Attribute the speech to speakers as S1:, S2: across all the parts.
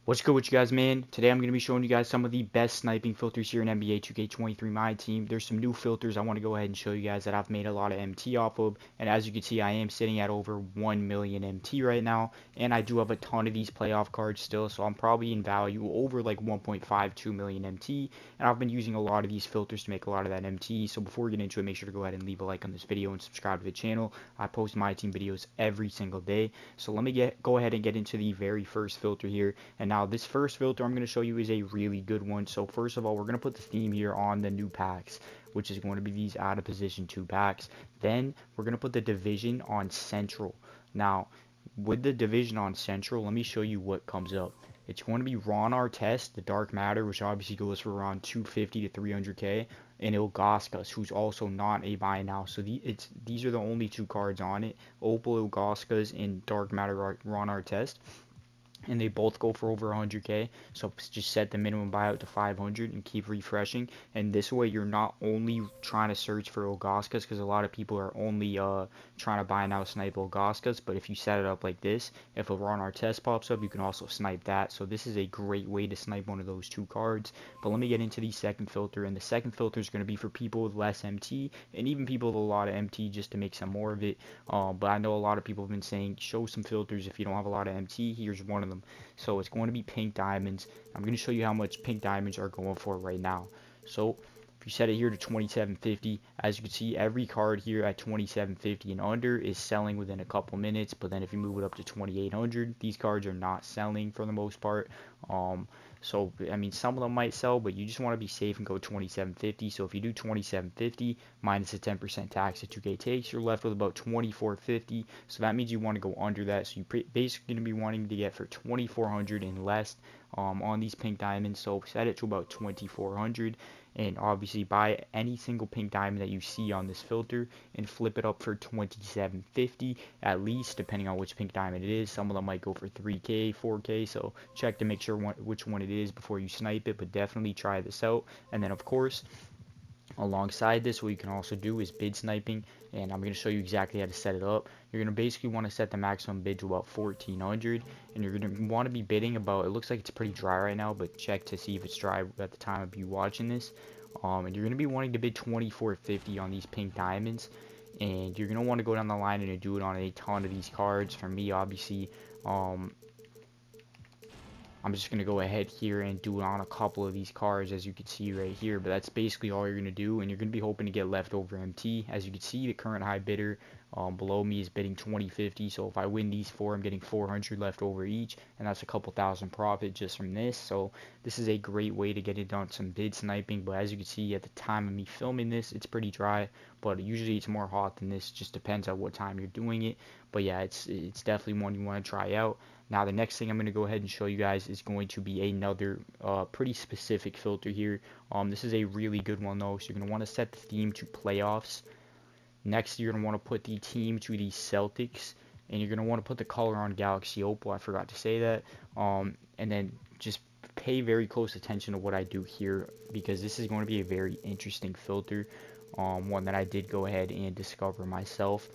S1: What's good with you guys, man? Today I'm going to be showing you guys some of the best sniping filters here in NBA 2K23 My Team. There's some new filters I want to go ahead and show you guys that I've made a lot of MT off of. And as you can see, I am sitting at over 1 million MT right now. And I do have a ton of these playoff cards still, so I'm probably in value over like 1.52 million MT. And I've been using a lot of these filters to make a lot of that MT. So before we get into it, make sure to go ahead and leave a like on this video and subscribe to the channel. I post My Team videos every single day. So let me go ahead and get into the very first filter here. And now this first filter I'm going to show you is a really good one. So first of all, we're going to put the theme here on the new packs, which is going to be these out of position 2 packs. Then we're going to put the division on central. Now with the division on central, let me show you what comes up. It's going to be Ron Artest, the Dark Matter, which obviously goes for around 250 to 300k, and Ilgauskas, who's also not a buy now. So these are the only two cards on it: Opal Ilgauskas and Dark Matter Ron Artest, and they both go for over 100k. So just set the minimum buyout to 500 and keep refreshing, and this way you're not only trying to search for Ilgauskas, because a lot of people are only trying to buy now snipe Ilgauskas, but if you set it up like this, if a Ron Artest pops up, you can also snipe that. So this is a great way to snipe one of those two cards. But let me get into the second filter, and the second filter is going to be for people with less MT and even people with a lot of MT, just to make some more of it. But I know a lot of people have been saying show some filters if you don't have a lot of MT. Here's one of them. So it's going to be pink diamonds. I'm going to show you how much pink diamonds are going for right now. So if you set it here to 2750, as you can see, every card here at 2750 and under is selling within a couple minutes. But then if you move it up to 2800, these cards are not selling for the most part. So I mean, some of them might sell, but you just want to be safe and go 2750. So if you do 2750 minus the 10% tax that 2K takes, you're left with about 2450. So that means you want to go under that. So you're basically going to be wanting to get for 2400 and less on these pink diamonds. So set it to about 2400, and obviously buy any single pink diamond that you see on this filter and flip it up for 2750 at least, depending on which pink diamond it is. Some of them might go for 3k 4k, so check to make sure which one it is before you snipe it, but definitely try this out. And then of course, alongside this, what you can also do is bid sniping, and I'm going to show you exactly how to set it up. You're going to basically want to set the maximum bid to about 1400, and you're going to want to be bidding about, it looks like it's pretty dry right now, but check to see if it's dry at the time of you watching this. And you're going to be wanting to bid 2450 on these pink diamonds, and you're going to want to go down the line and do it on a ton of these cards. For me, obviously, I'm just going to go ahead here and do it on a couple of these cards, as you can see right here. But that's basically all you're going to do, and you're going to be hoping to get leftover MT. As you can see, the current high bidder below me is bidding 2050. So if I win these four, I'm getting 400 left over each, and that's a couple thousand profit just from this. So this is a great way to get it on some bid sniping. But as you can see, at the time of me filming this, it's pretty dry, but usually it's more hot than this. Just depends on what time you're doing it. But yeah, it's definitely one you want to try out. Now the next thing I'm going to go ahead and show you guys is going to be another pretty specific filter here. This is a really good one though, so you're going to want to set the theme to playoffs. Next, you're going to want to put the team to the Celtics, and you're going to want to put the color on Galaxy Opal. I forgot to say that. And then just pay very close attention to what I do here, because this is going to be a very interesting filter, one that I did go ahead and discover myself.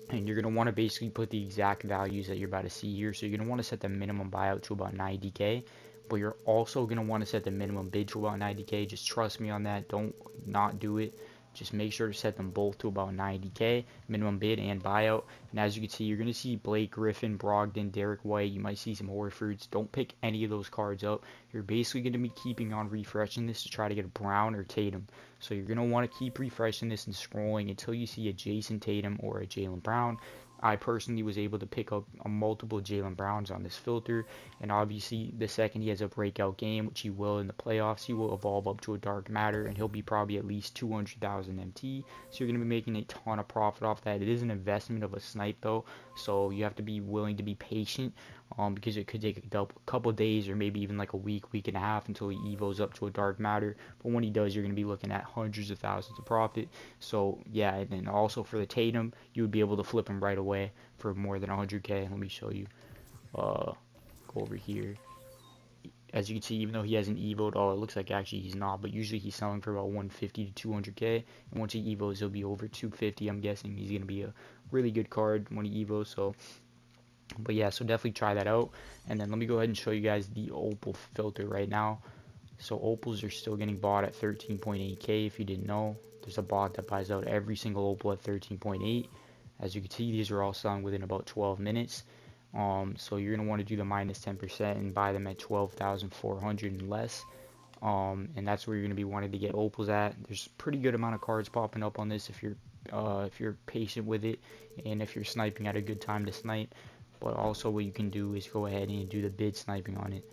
S1: And you're going to want to basically put the exact values that you're about to see here. So you're going to want to set the minimum buyout to about 90k, but you're also going to want to set the minimum bid to about 90k. Just trust me on that. Don't not do it. Just make sure to set them both to about 90k, minimum bid and buyout. And as you can see, you're going to see Blake Griffin, Brogdon, Derek White. You might see some Horfords. Don't pick any of those cards up. You're basically going to be keeping on refreshing this to try to get a Brown or Tatum. So you're going to want to keep refreshing this and scrolling until you see a Jason Tatum or a Jaylen Brown. I personally was able to pick up multiple Jaylen Browns on this filter, and obviously the second he has a breakout game, which he will in the playoffs, he will evolve up to a Dark Matter, and he'll be probably at least 200,000 MT, so you're going to be making a ton of profit off that. It is an investment of a snipe though, so you have to be willing to be patient, because it could take a couple days or maybe even like a week and a half until he evos up to a Dark Matter. But when he does, you're going to be looking at hundreds of thousands of profit. So yeah, and then also for the Tatum, you would be able to flip him right away for more than 100k. Let me show you. Go over here. As you can see, even though he hasn't evoed, it looks like actually he's not, but usually he's selling for about 150 to 200k, and once he evos, he'll be over 250. I'm guessing he's going to be a really good card when he evos. So But yeah, so definitely try that out. And then let me go ahead and show you guys the opal filter right now. So opals are still getting bought at 13.8k. If you didn't know, there's a bot that buys out every single opal at 13.8. As you can see, these are all selling within about 12 minutes. So you're gonna want to do the minus 10% and buy them at 12,400 and less. And that's where you're gonna be wanting to get opals at. There's a pretty good amount of cards popping up on this if you're patient with it and if you're sniping at a good time to snipe. But also what you can do is go ahead and do the bid sniping on it.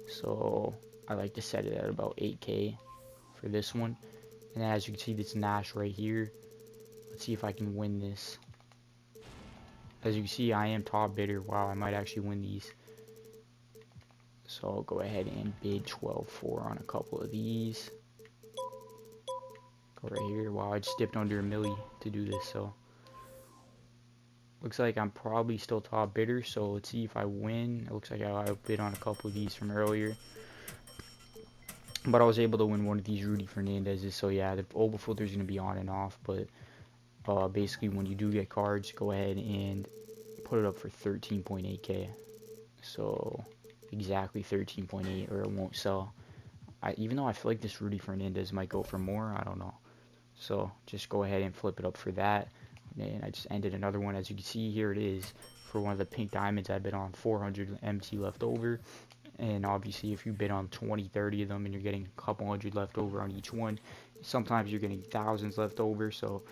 S1: So I like to set it at about 8k for this one. And as you can see, this Nash right here. Let's see if I can win this. As you can see, I am top bidder. Wow, I might actually win these. So I'll go ahead and bid 12.4 on a couple of these. Go right here. Wow, I just dipped under a milli to do this. So looks like I'm probably still top bidder. So let's see if I win. It looks like I outbid on a couple of these from earlier. But I was able to win one of these Rudy Fernandez's. So yeah, the opal filter is going to be on and off. But basically, when you do get cards, go ahead and put it up for 13.8k. So exactly 13.8 or it won't sell. Even though I feel like this Rudy Fernandez might go for more, I don't know. So just go ahead and flip it up for that. And I just ended another one. As you can see, here it is for one of the pink diamonds. I bid on 400 MT left over. And obviously if you bid on 20, 30 of them and you're getting a couple hundred left over on each one, sometimes you're getting thousands left over. So,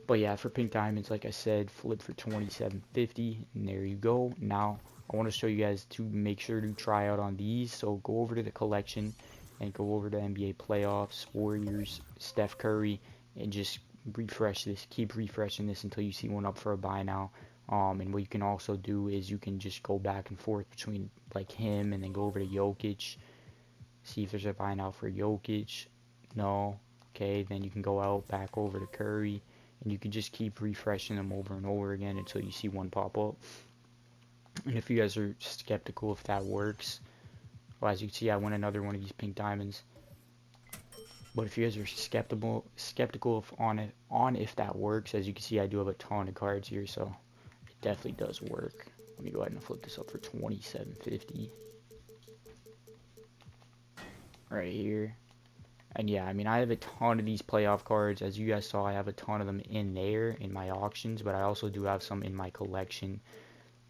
S1: but yeah, for pink diamonds, like I said, flip for 27.50, and there you go. Now I want to show you guys to make sure to try out on these. So go over to the collection and go over to NBA playoffs, Warriors, Steph Curry, and just refresh this. Keep refreshing this until you see one up for a buy now. And what you can also do is you can just go back and forth between like him and then go over to Jokic. See if there's a buy now for Jokic. No. Okay, then you can go out back over to Curry. And you can just keep refreshing them over and over again until you see one pop up. And if you guys are skeptical if that works, well, as you can see, I won another one of these pink diamonds. But if you guys are skeptical if that works, as you can see, I do have a ton of cards here, so it definitely does work. Let me go ahead and flip this up for 27.50 right here. And yeah, I mean, I have a ton of these playoff cards. As you guys saw, I have a ton of them in there in my auctions, but I also do have some in my collection.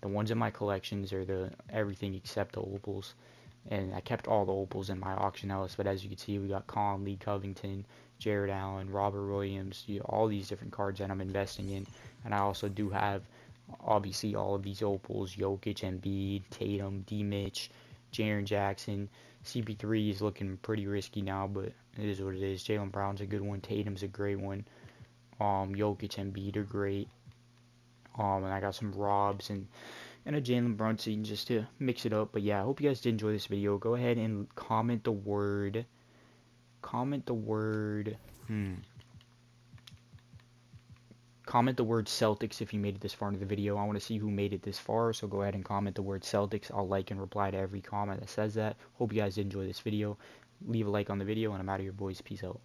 S1: The ones in my collections are the everything except the opals. And I kept all the opals in my auction house, but as you can see, we got Conley, Covington, Jared Allen, Robert Williams, all these different cards that I'm investing in. And I also do have, obviously, all of these opals: Jokic, Embiid, Tatum, D-Mitch, Jaren Jackson. CP3 is looking pretty risky now, but it is what it is. Jaylen Brown's a good one. Tatum's a great one. Jokic and Embiid are great. And I got some Robs and a Jalen Brunson just to mix it up. But yeah, I hope you guys did enjoy this video. Go ahead and comment the word Celtics if you made it this far into the video. I want to see who made it this far, so go ahead and comment the word Celtics. I'll like and reply to every comment that says that. Hope you guys did enjoy this video. Leave a like on the video, and I'm out of here, boys. Peace out.